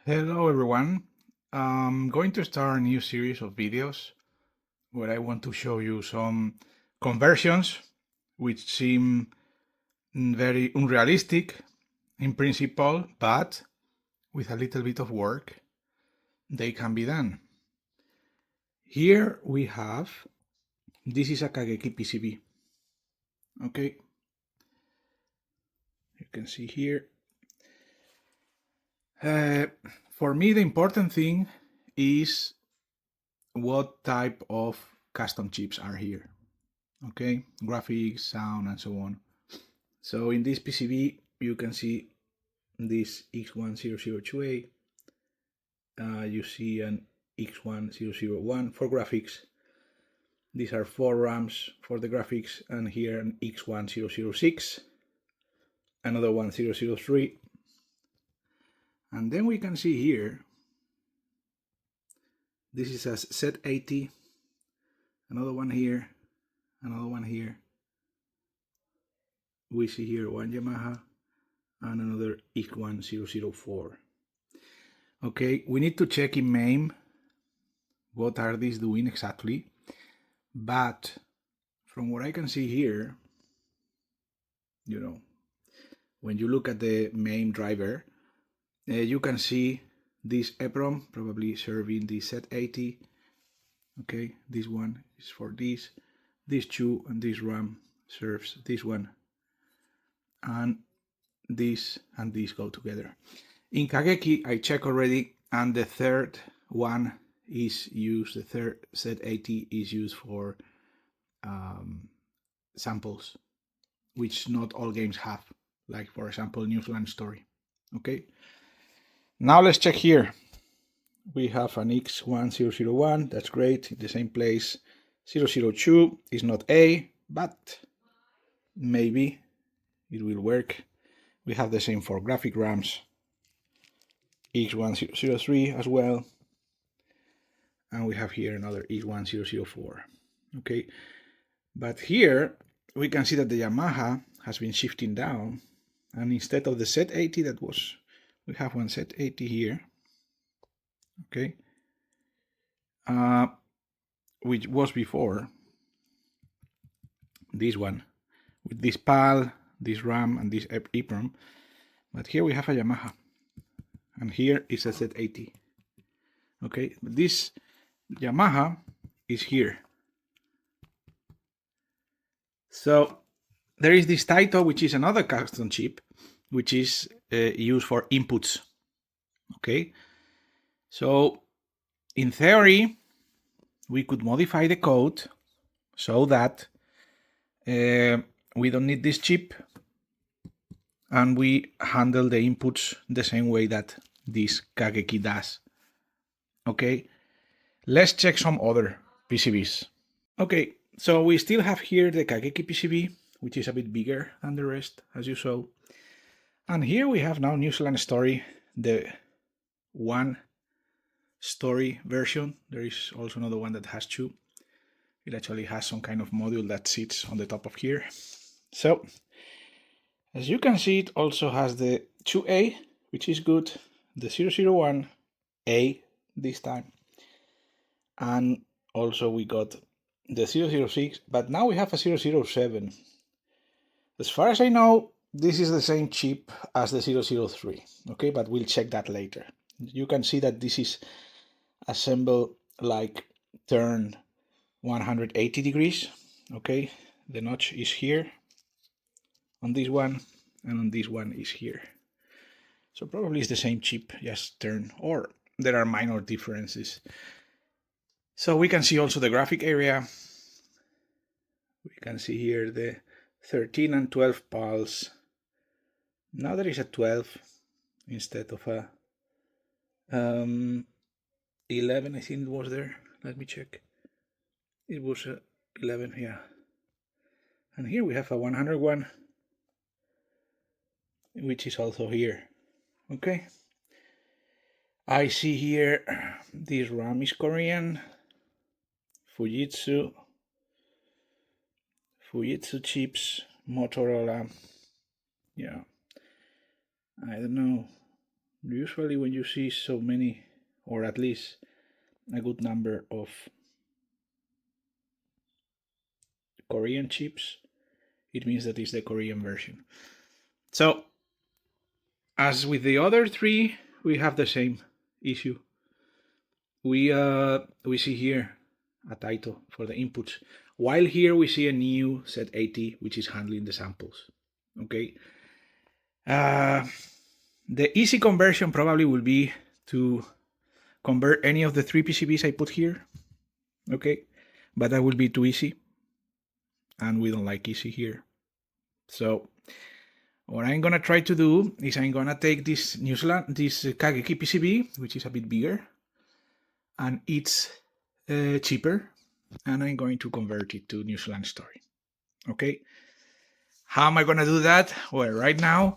Hello everyone. I'm going to start a new series of videos where I want to show you some conversions which seem very unrealistic in principle, but with a little bit of work they can be done. Here we have, this is a Kageki PCB. Okay, you can see here. For me, the important thing is what type of custom chips are here. Okay, graphics, sound, and so on. So in this PCB, you can see this X1002A. You see an X1001 for graphics. These are 4 RAMs for the graphics, and here an X1006, another 1003. And then we can see here, this is a Z80, another one here, another one here. We see here one Yamaha and another X1004. Okay, we need to check in MAME what are these doing exactly, but from what I can see here, when you look at the MAME driver, you can see this EPROM probably serving the Z80. Okay, this one is for this two, and this RAM serves this one, and this go together. In Kageki, I check already, and the third one is used, the third Z80 is used for samples, which not all games have, like for example, Newsland Story. Okay, now let's check here. We have an X1001, that's great, in the same place. 002 is not A, but maybe it will work. We have the same for graphic RAMs, X1003 as well, and we have here another X1004. Okay, but here we can see that the Yamaha has been shifting down, and instead of the Z80 that was, we have one Z80 here, okay, which was before this one, with this PAL, this RAM, and this EEPROM, but here we have a Yamaha, and here is a Z80. Okay, this Yamaha is here. So there is this Taito, which is another custom chip, which is used for inputs. Okay, so in theory, we could modify the code so that we don't need this chip, and we handle the inputs the same way that this Kageki does. Okay, let's check some other PCBs. Okay, so we still have here the Kageki PCB, which is a bit bigger than the rest, as you saw. And here we have now New Zealand Story, the one story version. There is also another one that has 2. It actually has some kind of module that sits on the top of here. So, as you can see, it also has the 2A, which is good, the 001A this time, and also we got the 006, but now we have a 007. As far as I know, this is the same chip as the 003, okay, but we'll check that later. You can see that this is assembled like turned 180 degrees, okay. The notch is here on this one, and on this one is here. So probably it's the same chip, just turned, or there are minor differences. So we can see also the graphic area. We can see here the 13 and 12 pulse. Now there is a 12 instead of a 11, I think it was there. Let me check. It was 11, yeah. And here we have a 101, which is also here. Okay. I see here this RAM is Korean. Fujitsu chips, Motorola. Yeah. I don't know. Usually when you see so many, or at least a good number of Korean chips, it means that it's the Korean version. So, as with the other three, we have the same issue. We see here a title for the inputs, while here we see a new set 80 which is handling the samples. Okay. The easy conversion probably will be to convert any of the three PCBs I put here. Okay, but that will be too easy, and we don't like easy here. So what I'm gonna try to do is I'm gonna take this Kageki PCB, which is a bit bigger, and it's cheaper, and I'm going to convert it to New Zealand Story. Okay, how am I gonna do that? Well, right now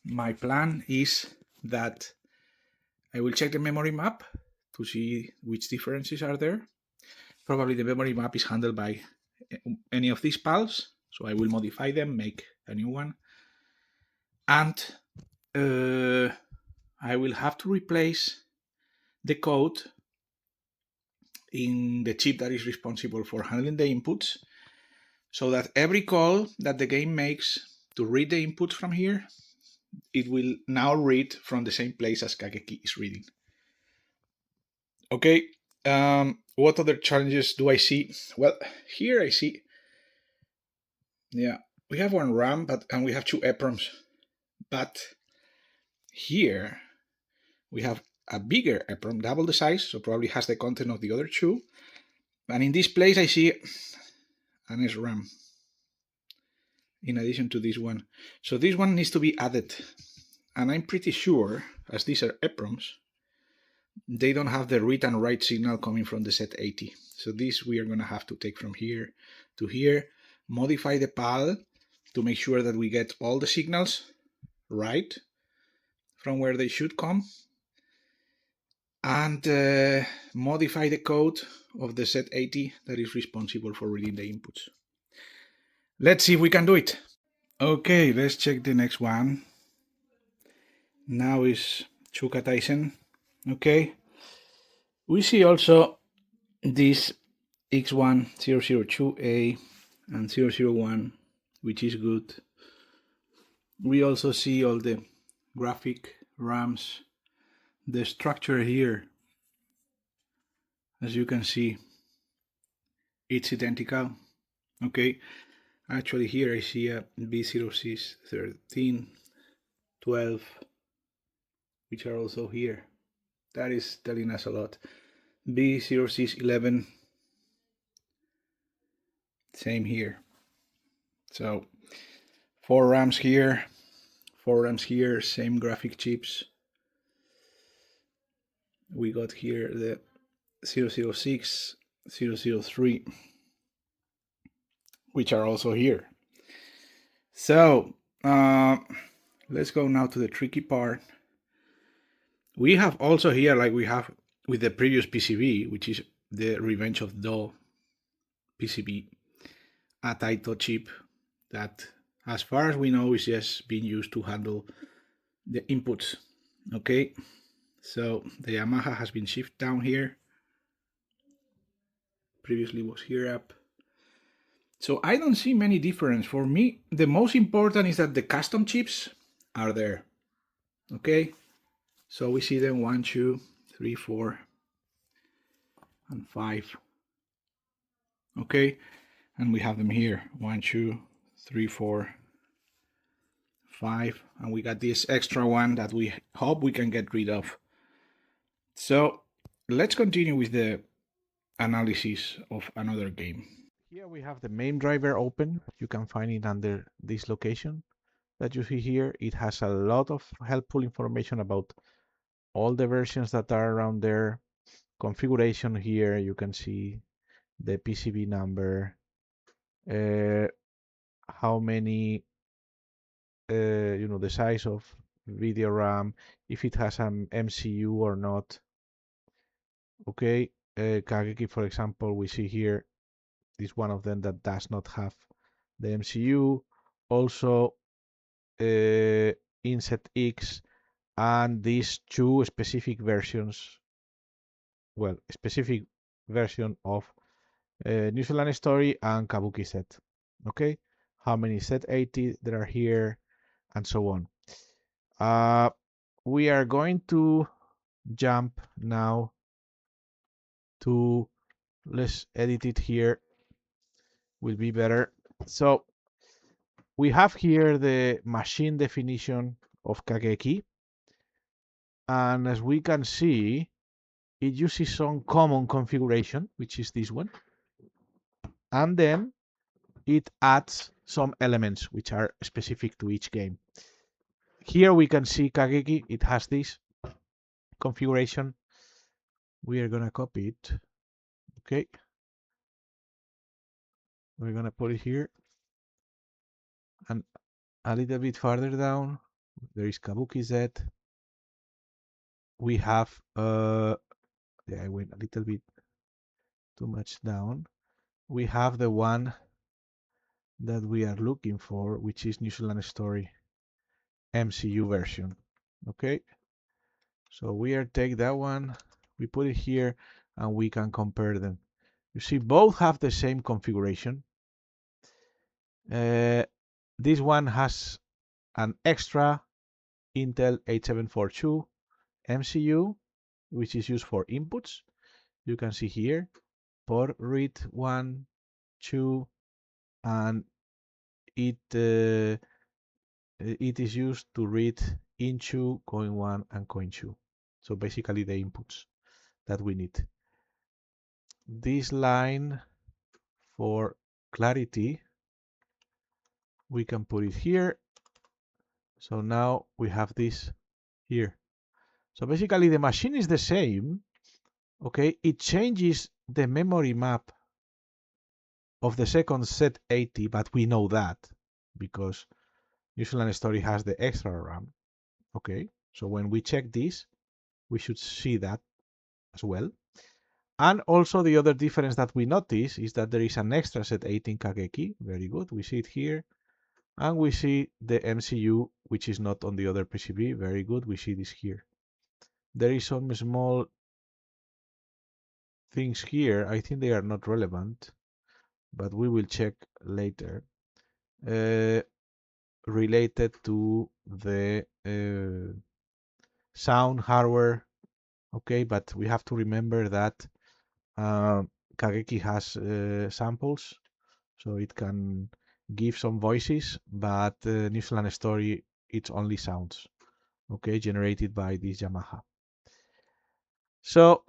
my plan is that I will check the memory map to see which differences are there. Probably the memory map is handled by any of these pals, so I will modify them, make a new one, and I will have to replace the code in the chip that is responsible for handling the inputs, so that every call that the game makes to read the inputs from here, it will now read from the same place as Kageki is reading. Okay, what other challenges do I see? Well, here I see, yeah, we have one RAM, and we have two EPROMs, but here we have a bigger EPROM, double the size, so probably has the content of the other two. And in this place, I see an SRAM in addition to this one. So this one needs to be added. And I'm pretty sure, as these are EPROMs, they don't have the read and write signal coming from the set 80. So this we are going to have to take from here to here, modify the PAL to make sure that we get all the signals right from where they should come, and modify the code of the set 80 that is responsible for reading the inputs. Let's see if we can do it. Okay, let's check the next one. Now is Chuka Tyson. Okay. We see also this X1002A and 001, which is good. We also see all the graphic RAMs. The structure here, as you can see, it's identical. Okay, actually here I see a B06, 13, 12, which are also here. That is telling us a lot. B06, 11, same here. So 4 RAMs here, 4 RAMs here, same graphic chips. We got here the 006, 003, which are also here. So let's go now to the tricky part. We have also here, like we have with the previous PCB, which is the Revenge of Do PCB, a Taito chip that, as far as we know, is just being used to handle the inputs. Okay, so the Yamaha has been shifted down here. Previously was here up. So I don't see many difference. For me, the most important is that the custom chips are there. Okay, so we see them 1, 2, 3, 4, and 5. Okay, and we have them here 1, 2, 3, 4, 5, and we got this extra one that we hope we can get rid of. So let's continue with the analysis of another game. Here we have the main driver open. You can find it under this location that you see here. It has a lot of helpful information about all the versions that are around there. Configuration here, you can see the PCB number, how many, the size of video RAM, if it has an MCU or not. Okay, Kageki, for example, we see here is one of them that does not have the MCU. Also, in set X, and these two specific versions, well, specific version of New Zealand Story and Kabuki set. Okay, how many set 80 there are here, and so on. We are going to jump now to, let's edit it here, will be better. So we have here the machine definition of Kageki, and as we can see, it uses some common configuration, which is this one, and then it adds some elements which are specific to each game. Here we can see Kageki, it has this configuration. We are gonna copy it. Okay, we're gonna put it here, and a little bit farther down there is Kabuki Z. We have yeah, I went a little bit too much down. We have the one that we are looking for, which is New Zealand Story MCU version. Okay, so we are take that one, we put it here, and we can compare them. You see, both have the same configuration. This one has an extra Intel 8742 MCU, which is used for inputs. You can see here, port read 1, 2, and it is used to read into coin 1 and coin 2. So basically the inputs that we need. This line, for clarity, we can put it here. So now we have this here. So basically the machine is the same. Okay, it changes the memory map of the second set 80, but we know that because New Zealand Story has the extra RAM. Okay, so when we check this, we should see that as well. And also the other difference that we notice is that there is an extra set 18 Kageki. Very good. We see it here. And we see the MCU, which is not on the other PCB. Very good. We see this here. There is some small things here. I think they are not relevant, but we will check later. Related to the sound hardware. Okay, but we have to remember that Kageki has samples, so it can give some voices, but New Zealand Story, it's only sounds, okay, generated by this Yamaha. So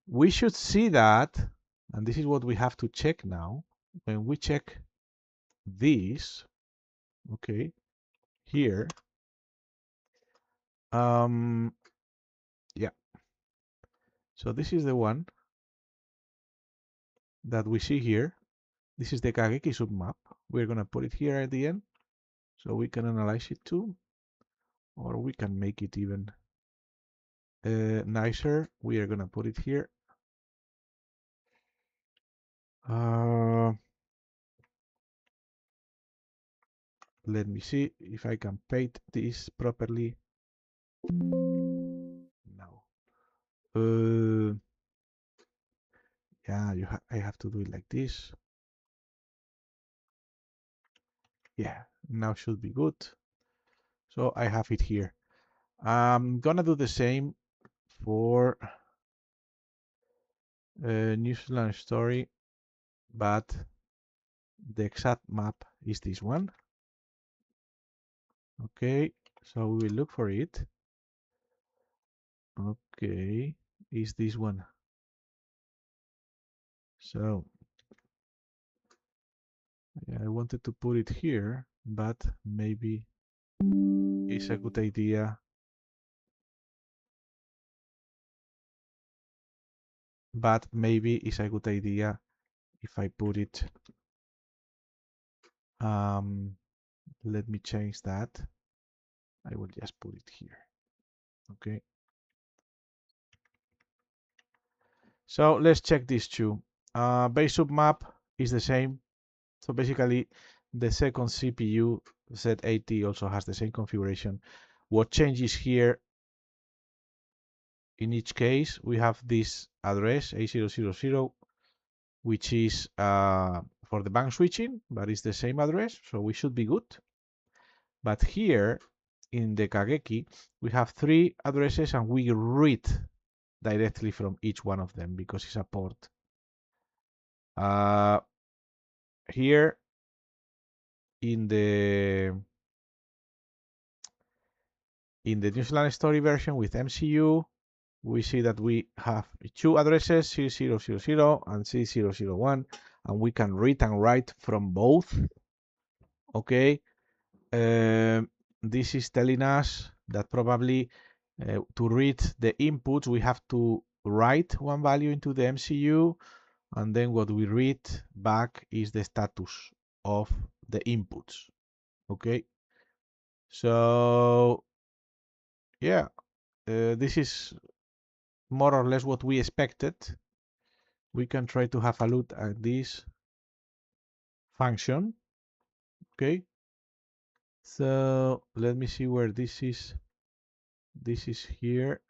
we should see that, and this is what we have to check now. When we check this, okay, here, yeah. So this is the one that we see here. This is the Kageki submap. We're gonna put it here at the end, so we can analyze it too, or we can make it even nicer. We are gonna put it here. Let me see if I can paint this properly. No. Yeah, I have to do it like this. Yeah, now should be good. So I have it here. I'm gonna do the same for New Zealand Story, but the exact map is this one. Okay, so we will look for it. Okay, is this one. So yeah, I wanted to put it here, but maybe it's a good idea. But maybe it's a good idea if I put it. Let me change that. I will just put it here. Okay. So let's check these two. Base submap is the same. So basically, the second CPU Z80 also has the same configuration. What changes here in each case, we have this address A000, which is for the bank switching, but it's the same address, so we should be good. But here in the Kageki, we have 3 addresses and we read directly from each one of them because it's a port. Here in the New Zealand story version with MCU, we see that we have 2 addresses, C000 and C001, and we can read and write from both. Okay, this is telling us that probably to read the inputs, we have to write one value into the MCU, and then what we read back is the status of the inputs. Okay, so yeah, this is more or less what we expected. We can try to have a look at this function. Okay, so let me see where this is. This is here.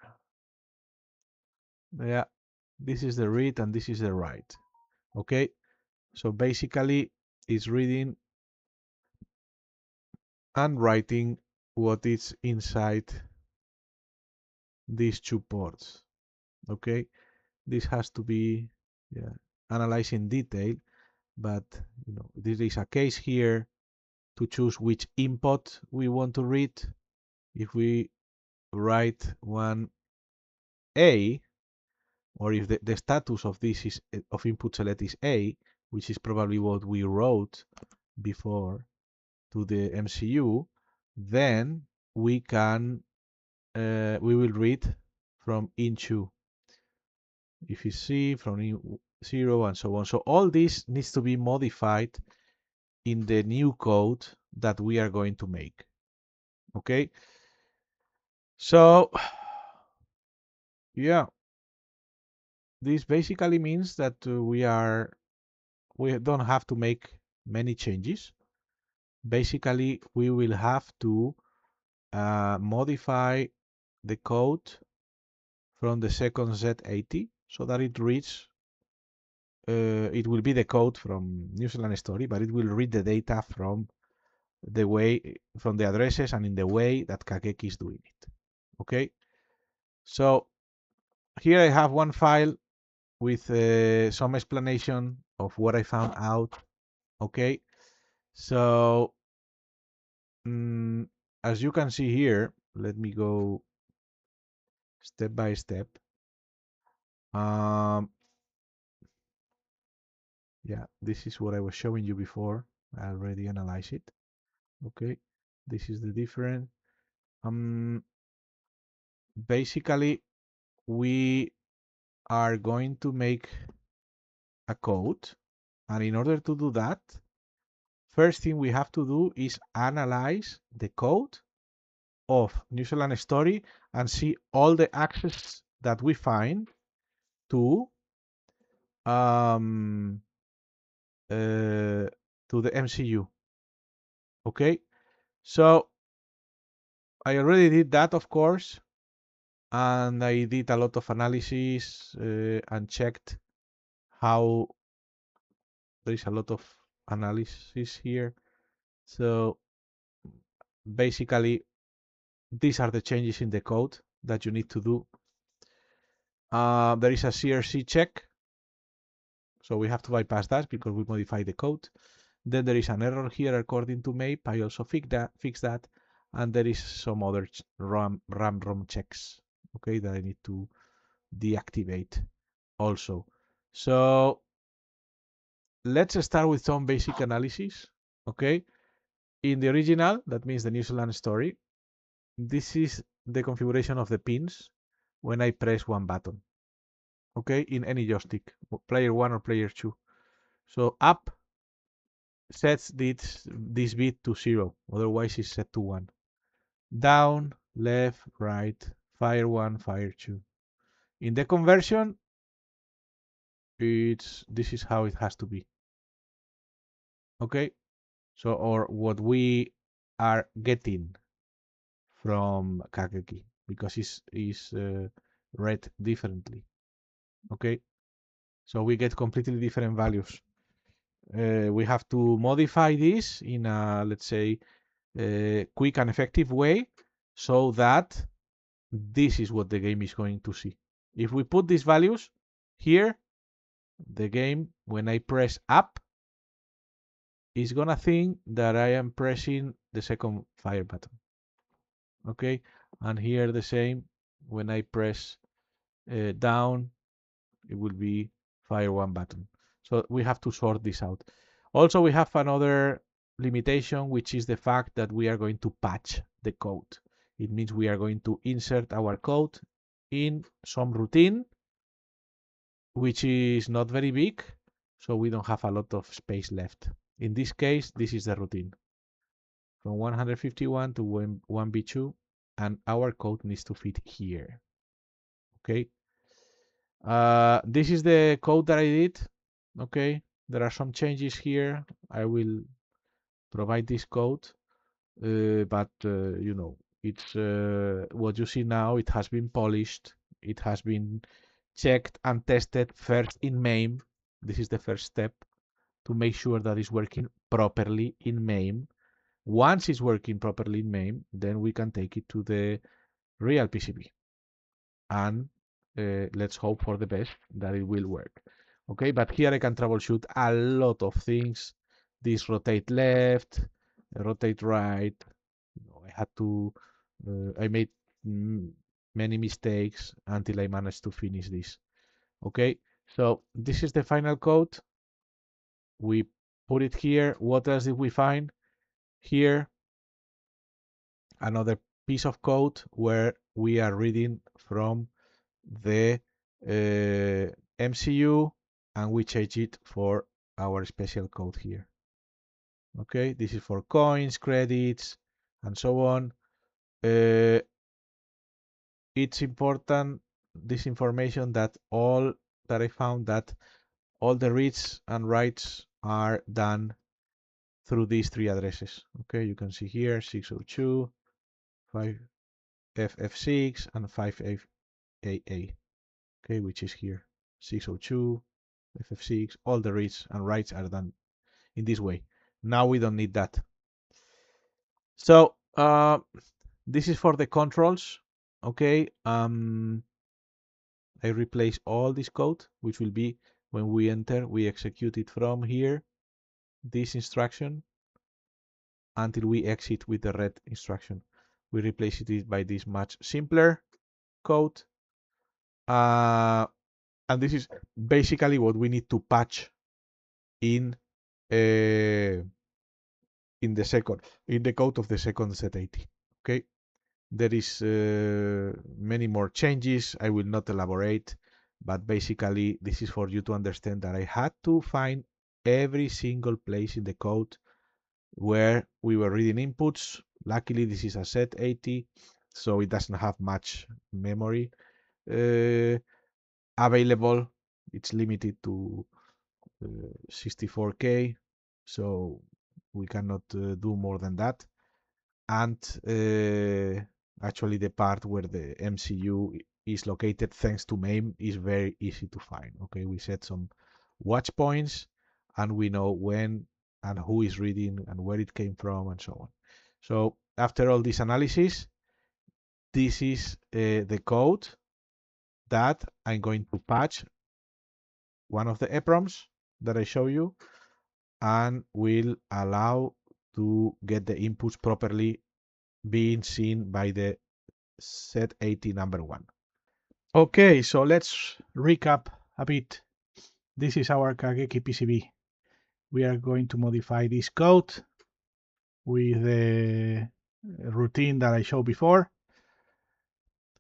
Yeah, this is the read and this is the write. Okay, so basically it's reading and writing what is inside these 2 ports. Okay, this has to be analyzed in detail, but there is a case here to choose which input we want to read. If we write one A, or if the status of this is of input select is A, which is probably what we wrote before to the MCU, then we can we will read from in2. If it's C, from in0, and so on. So all this needs to be modified in the new code that we are going to make. Okay, so yeah, this basically means that we don't have to make many changes. Basically, we will have to modify the code from the second Z80 so that it reads. It will be the code from New Zealand story, but it will read the data from the addresses and in the way that Kageki is doing it. Okay, so here I have one file with some explanation of what I found out. Okay, so as you can see here, let me go step by step. Yeah, this is what I was showing you before. I already analyzed it. Okay, this is the difference. Basically, we are going to make a code, and in order to do that, first thing we have to do is analyze the code of New Zealand story and see all the access that we find to the MCU. Okay, so I already did that, of course, and I did a lot of analysis and checked how there is a lot of analysis here. So basically, these are the changes in the code that you need to do. There is a CRC check, so we have to bypass that because we modified the code. Then there is an error here according to MAPE. I also fix that, and there is some other RAM-ROM checks, okay, that I need to deactivate also. So let's start with some basic analysis, okay? In the original, that means the New Zealand story, this is the configuration of the pins when I press one button, okay, in any joystick, player 1 or player 2. So up sets this bit to 0, otherwise it's set to 1. Down, left, right, fire 1, fire 2. In the conversion, this is how it has to be. Okay, so or what we are getting from Kageki, because read differently. Okay, so we get completely different values. We have to modify this in a, let's say, quick and effective way so that this is what the game is going to see. If we put these values here, the game, when I press up, is gonna think that I am pressing the second fire button. Okay, and here the same, when I press down, it will be fire one button. So we have to sort this out. Also, we have another limitation, which is the fact that we are going to patch the code. It means we are going to insert our code in some routine, which is not very big, so we don't have a lot of space left. In this case, this is the routine from 151 to 1b2, and our code needs to fit here. Okay. This is the code that I did. Okay. There are some changes here. I will provide this code, but it's what you see now. It has been polished. It has been checked and tested first in MAME. This is the first step to make sure that it's working properly in MAME. Once it's working properly in MAME, then we can take it to the real PCB. And let's hope for the best that it will work. Okay, but here I can troubleshoot a lot of things. This rotate left, rotate right. I had to, I made many mistakes until I managed to finish this. Okay, so this is the final code. We put it here. What else did we find? Here, another piece of code where we are reading from the MCU and we change it for our special code here. Okay, this is for coins, credits, and so on. It's important, this information, that I found that all the reads and writes are done through these three addresses. Okay, you can see here 602, 5FF6, and 5AA. Okay, which is here 602, FF6. All the reads and writes are done in this way. Now we don't need that. So this is for the controls. Okay, I replace all this code, which will be when we enter, we execute it from here, this instruction, until we exit with the red instruction. We replace it by this much simpler code. And this is basically what we need to patch in the code of the second Z80. Okay, there is many more changes. I will not elaborate, but basically this is for you to understand that I had to find every single place in the code where we were reading inputs. Luckily, this is a Z80, so it doesn't have much memory available. It's limited to 64K, so we cannot do more than that. And actually the part where the MCU is located, thanks to MAME, is very easy to find. Okay, we set some watch points and we know when and who is reading and where it came from and so on. So after all this analysis, this is the code that I'm going to patch one of the EPROMs that I show you, and will allow to get the inputs properly being seen by the Z80 number one. Okay, so let's recap a bit. This is our Kageki PCB. We are going to modify this code with the routine that I showed before.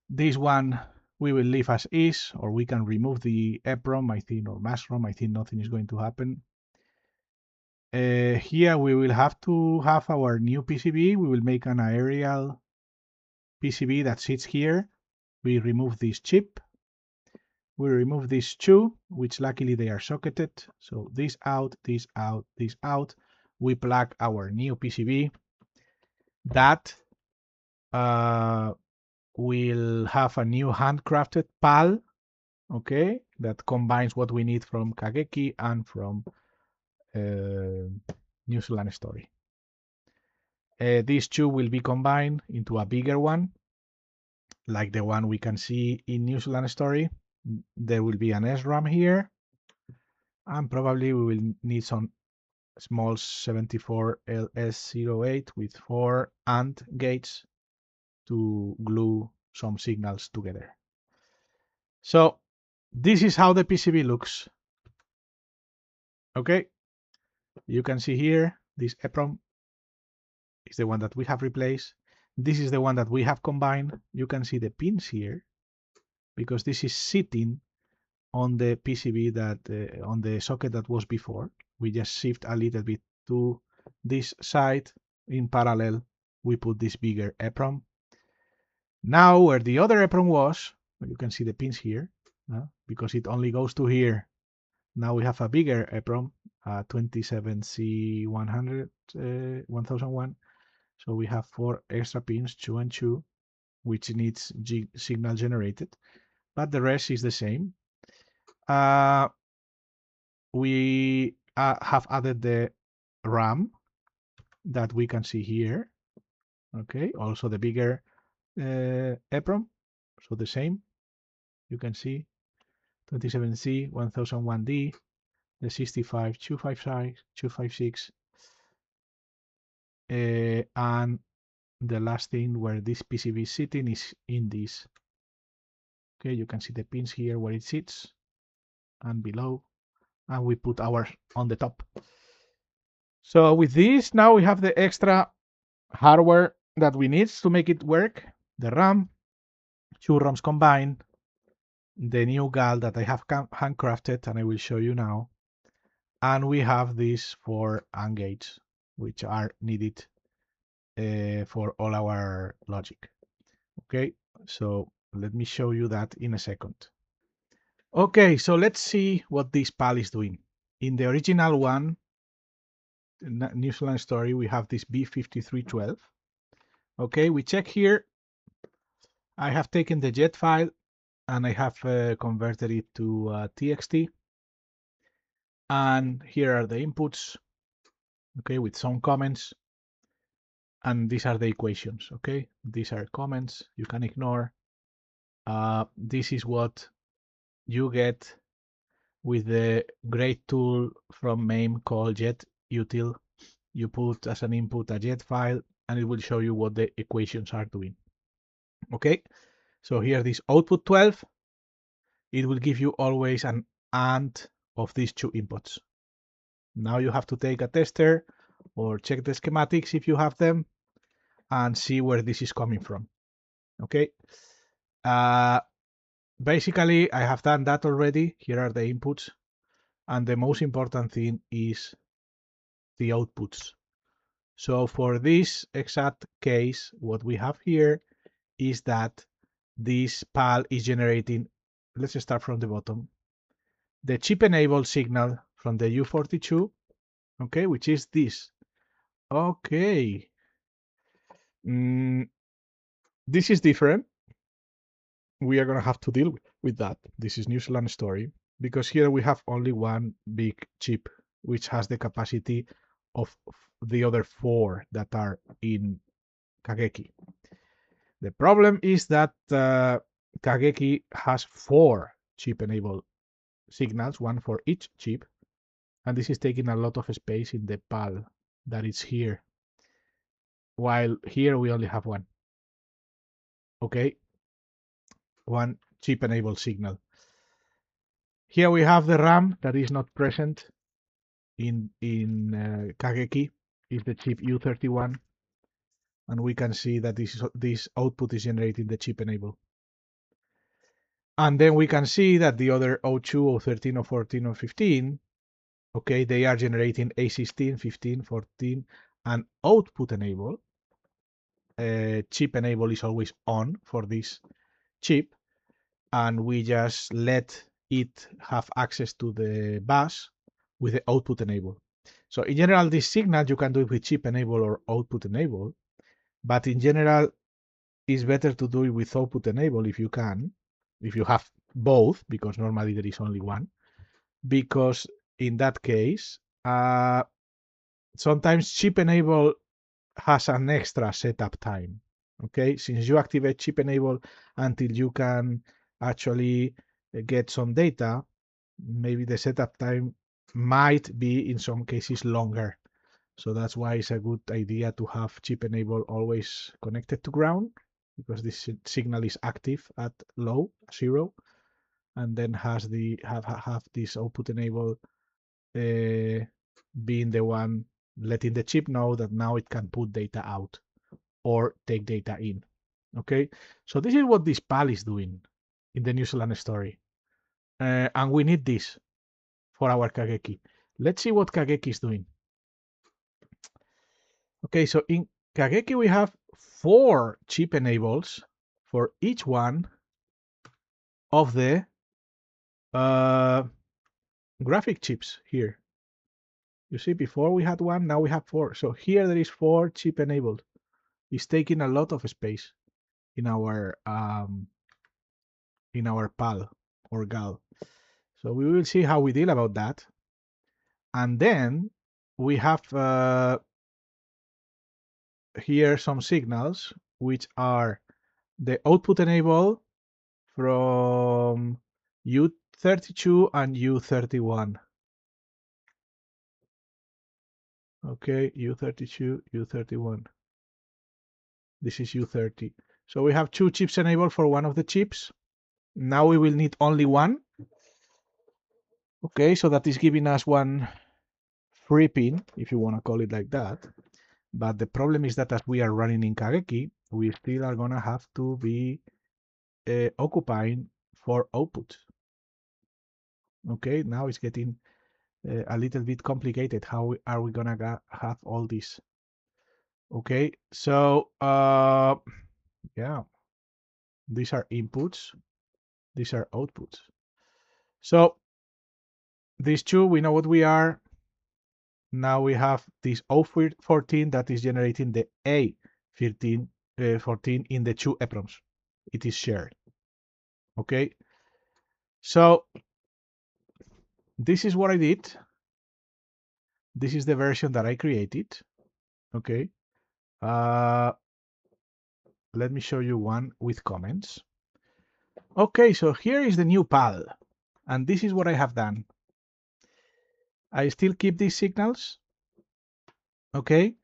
This one we will leave as is, or we can remove the EPROM, I think, or MASROM. I think nothing is going to happen. Here we will have to have our new PCB. We will make an aerial PCB that sits here. We remove this chip. We remove these two, which luckily they are socketed. So this out, this out, this out. We plug our new PCB that we'll have a new handcrafted PAL, okay, that combines what we need from Kageki and from New Zealand Story. These two will be combined into a bigger one, like the one we can see in New Zealand Story. There will be an SRAM here, and probably we will need some small 74LS08 with 4 AND gates to glue some signals together. So this is how the PCB looks. Okay, you can see here this EPROM is the one that we have replaced. This is the one that we have combined. You can see the pins here because this is sitting on the PCB that on the socket that was before. We just shift a little bit to this side in parallel. We put this bigger EPROM. Now where the other EPROM was, you can see the pins here because it only goes to here. Now we have a bigger EPROM, 27C100, 1001. So we have 4 extra pins, 2 and 2, which needs signal generated, but the rest is the same. We have added the RAM that we can see here. Okay, also the bigger EPROM, so the same. You can see 27C, 1001D, the 65, 256, and the last thing where this PCB is sitting is in this. Okay, you can see the pins here where it sits and below, and we put ours on the top. So with this, now we have the extra hardware that we need to make it work. The RAM, 2 RAMs combined, the new GAL that I have handcrafted and I will show you now, and we have these 4 AND gates which are needed for all our logic. Okay, so let me show you that in a second. Okay, so let's see what this PAL is doing. In the original one, New Zealand Story, we have this B5312. Okay, we check here. I have taken the JET file and I have converted it to TXT. And here are the inputs, okay, with some comments. And these are the equations, okay? These are comments you can ignore. This is what you get with the great tool from MAME called JET-util. You put as an input a JET file and it will show you what the equations are doing. Okay, so here this output 12, it will give you always an AND of these 2 inputs. Now you have to take a tester or check the schematics if you have them and see where this is coming from. Okay, basically I have done that already. Here are the inputs, and the most important thing is the outputs. So for this exact case, what we have here is that this PAL is generating, let's start from the bottom, the chip enabled signal from the U42, okay, which is this. Okay, this is different. We are going to have to deal with that. This is New Zealand Story, because here we have only one big chip, which has the capacity of the other 4 that are in Kageki. The problem is that Kageki has 4 chip-enabled signals, 1 for each chip, and this is taking a lot of space in the PAL that is here, while here we only have 1. Okay, 1 chip-enabled signal. Here we have the RAM that is not present in Kageki, is the chip U31, and we can see that this output is generating the chip enable. And then we can see that the other O2, O13, O14, O15, okay, they are generating A16, 15, 14, and output enable. Chip enable is always on for this chip, and we just let it have access to the bus with the output enable. So in general, this signal you can do it with chip enable or output enable, but in general, it's better to do it with output enable if you can, if you have both, because normally there is only one. Because in that case, sometimes chip enable has an extra setup time. Okay, since you activate chip enable until you can actually get some data, maybe the setup time might be in some cases longer. So that's why it's a good idea to have chip enable always connected to ground, because this signal is active at low 0, and then has the have this output enable being the one letting the chip know that now it can put data out or take data in. Okay, so this is what this PAL is doing in the New Zealand story, and we need this for our Kageki. Let's see what Kageki is doing. Okay, so in Kageki we have 4 chip enables for each one of the graphic chips here. You see, before we had 1, now we have 4. So here there is 4 chip enabled. It's taking a lot of space in our PAL or GAL. So we will see how we deal about that. And then we have here some signals, which are the output enable from U32 and U31. Okay, U32, U31. This is U30. So we have 2 chips enabled for one of the chips. Now we will need only one. Okay, so that is giving us one free pin, if you want to call it like that. But the problem is that as we are running in Kageki, we still are gonna have to be occupying 4 outputs. Okay, now it's getting a little bit complicated. How are we gonna have all this? Okay, so yeah, these are inputs, these are outputs. So these 2, we know what we are. Now we have this O14 that is generating the A14 14 in the 2 EPROMs. It is shared. Okay, so this is what I did. This is the version that I created. Okay, let me show you one with comments. Okay, so here is the new PAL, and this is what I have done. I still keep these signals. Okay,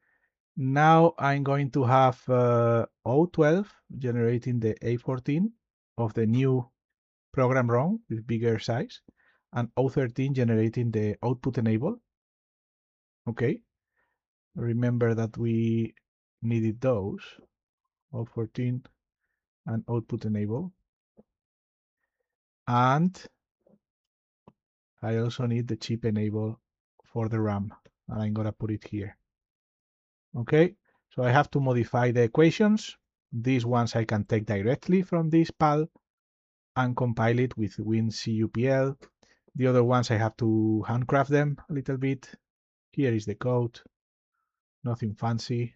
now I'm going to have O12 generating the A14 of the new program run with bigger size, and O13 generating the output enable. Okay, remember that we needed those, O14 and output enable. And I also need the chip enable for the RAM, and I'm gonna put it here. Okay, so I have to modify the equations. These ones I can take directly from this PAL and compile it with WinCUPL. The other ones I have to handcraft them a little bit. Here is the code, nothing fancy.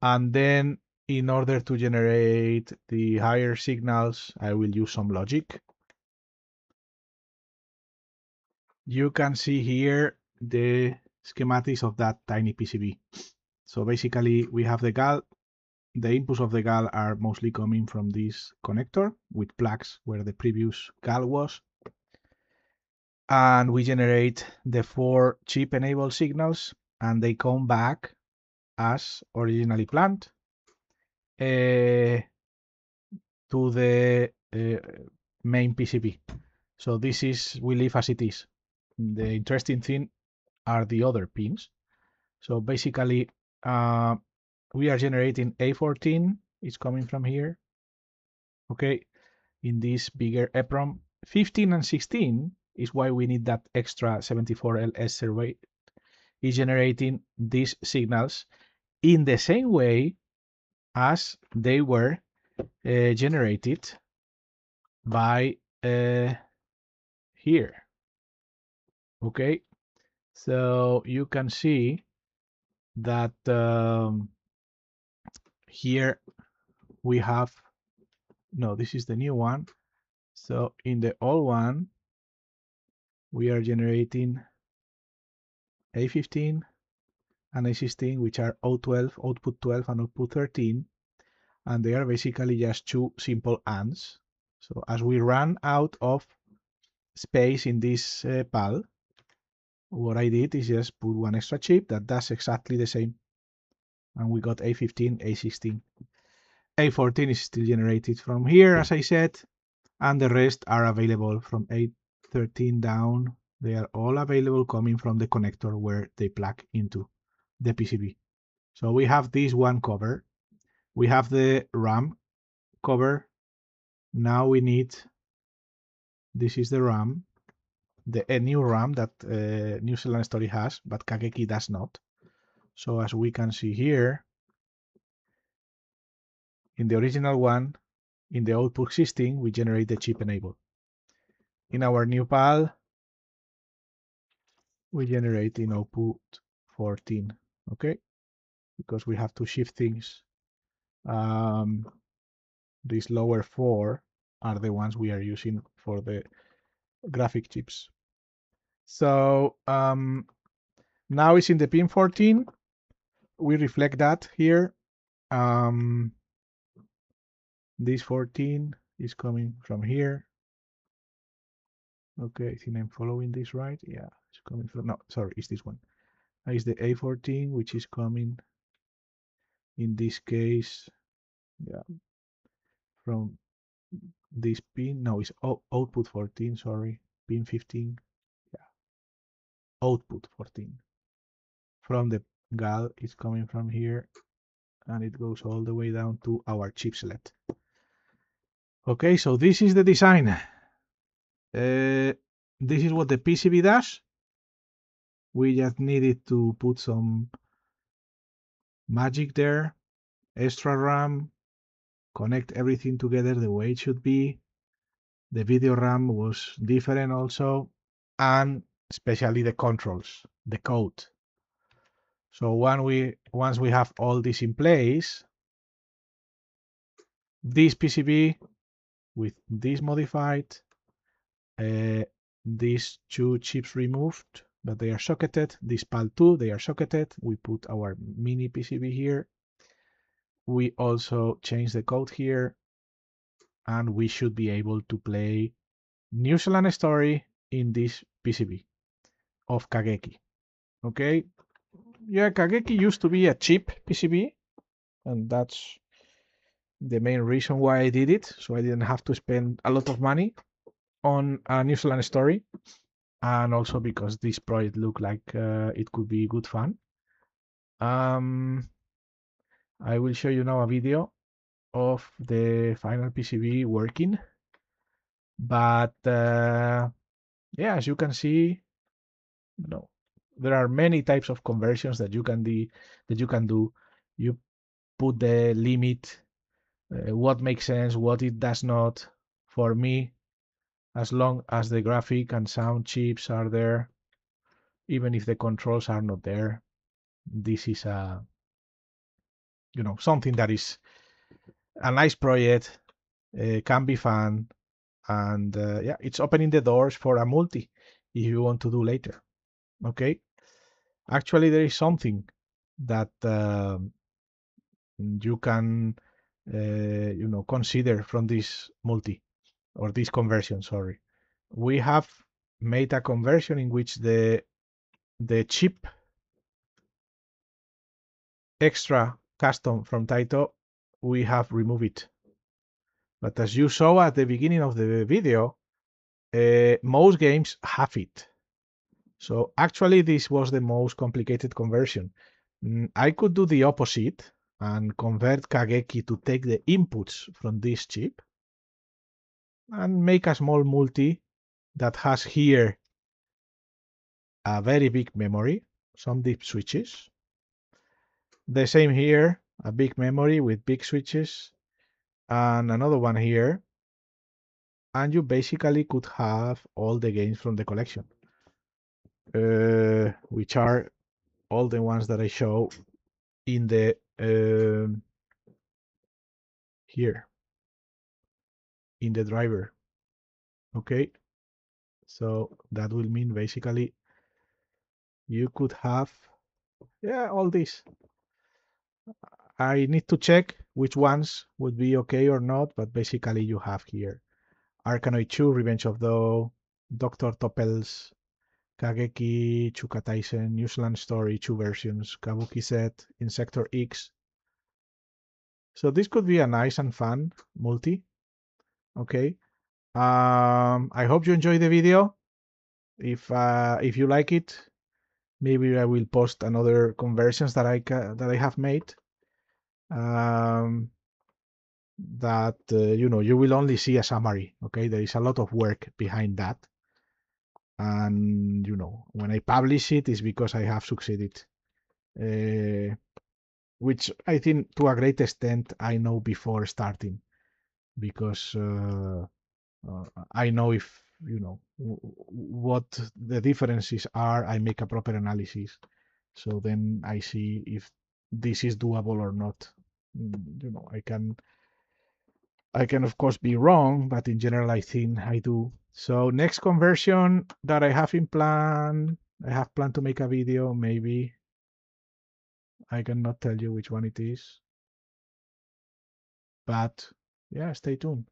And then in order to generate the higher signals, I will use some logic. You can see here the schematics of that tiny PCB. So basically we have the GAL. The inputs of the GAL are mostly coming from this connector with plugs where the previous GAL was. And we generate the 4 chip enabled signals, and they come back as originally planned to the main PCB. So this is, we leave as it is. The interesting thing are the other pins. So basically, we are generating A14. It's coming from here. Okay, in this bigger EPROM. 15 and 16 is why we need that extra 74LS survey. Is generating these signals in the same way as they were generated by here. Okay, so you can see that here we have, no, this is the new one. So in the old one, we are generating A15 and A16, which are O12, output 12 and output 13. And they are basically just two simple ANDs. So as we run out of space in this PAL, what I did is just put one extra chip that does exactly the same. And we got A15, A16. A14 is still generated from here, as I said, and the rest are available from A13 down. They are all available coming from the connector where they plug into the PCB. So we have this one cover. We have the RAM cover. Now we need, this is the RAM, a new RAM that New Zealand Story has, but Kageki does not. So as we can see here, in the original one, in the output 16, we generate the chip enable. In our new PAL, we generate in output 14, okay? Because we have to shift things. These lower four are the ones we are using for the graphic chips. So now it's in the pin 14. We reflect that here. This 14 is coming from here. Okay, I think I'm following this right. Yeah, it's coming from, no, sorry, it's this one. It's the A14, which is coming in this case, yeah, from this pin. No, it's output 14, sorry, pin 15. Yeah, output 14. From the GAL, it's coming from here, and it goes all the way down to our chipset. Okay, so this is the design. This is what the PCB does. We just needed to put some magic there, extra RAM, connect everything together the way it should be. The video RAM was different also, and especially the controls, the code. So once we have all this in place, this PCB with this modified, these two chips removed, but they are socketed. This PAL2, they are socketed. We put our mini PCB here. We also change the code here, and we should be able to play New Zealand Story in this PCB of Kageki. Okay, yeah, Kageki used to be a cheap PCB, and that's the main reason why I did it. So I didn't have to spend a lot of money on a New Zealand Story, and also because this project looked like it could be good fun. I will show you now a video of the final PCB working, but yeah, as you can see, there are many types of conversions that you can do. You put the limit, what makes sense, what it does not. For me, as long as the graphic and sound chips are there, even if the controls are not there, this is a something that is a nice project, can be fun, and yeah, it's opening the doors for a multi if you want to do later. Okay, actually there is something that you can consider from this multi, or this conversion, sorry. We have made a conversion in which the chip extra custom from Taito, we have removed it. But as you saw at the beginning of the video, most games have it. So actually this was the most complicated conversion. I could do the opposite and convert Kageki to take the inputs from this chip and make a small multi that has here a very big memory, some deep switches. The same here, a big memory with big switches, and another one here. And you basically could have all the games from the collection, which are all the ones that I show in the here in the driver. Okay, so that will mean basically you could have, yeah, all this. I need to check which ones would be okay or not, but basically you have here Arkanoid 2, Revenge of the Dr. Toppel's Kageki, Chukataisen, Newsland Story, 2 versions, Kabuki Set, in Sector X. So this could be a nice and fun multi. Okay. I hope you enjoy the video. If you like it, maybe I will post another conversions that I have made. That you will only see a summary. Okay, there is a lot of work behind that, and when I publish it is because I have succeeded, which I think to a great extent I know before starting, because I know if what the differences are. I make a proper analysis, so then I see if this is doable or not. I can of course be wrong, but in general I think I do. So next conversion that I have planned to make a video. Maybe I cannot tell you which one it is, but yeah, stay tuned.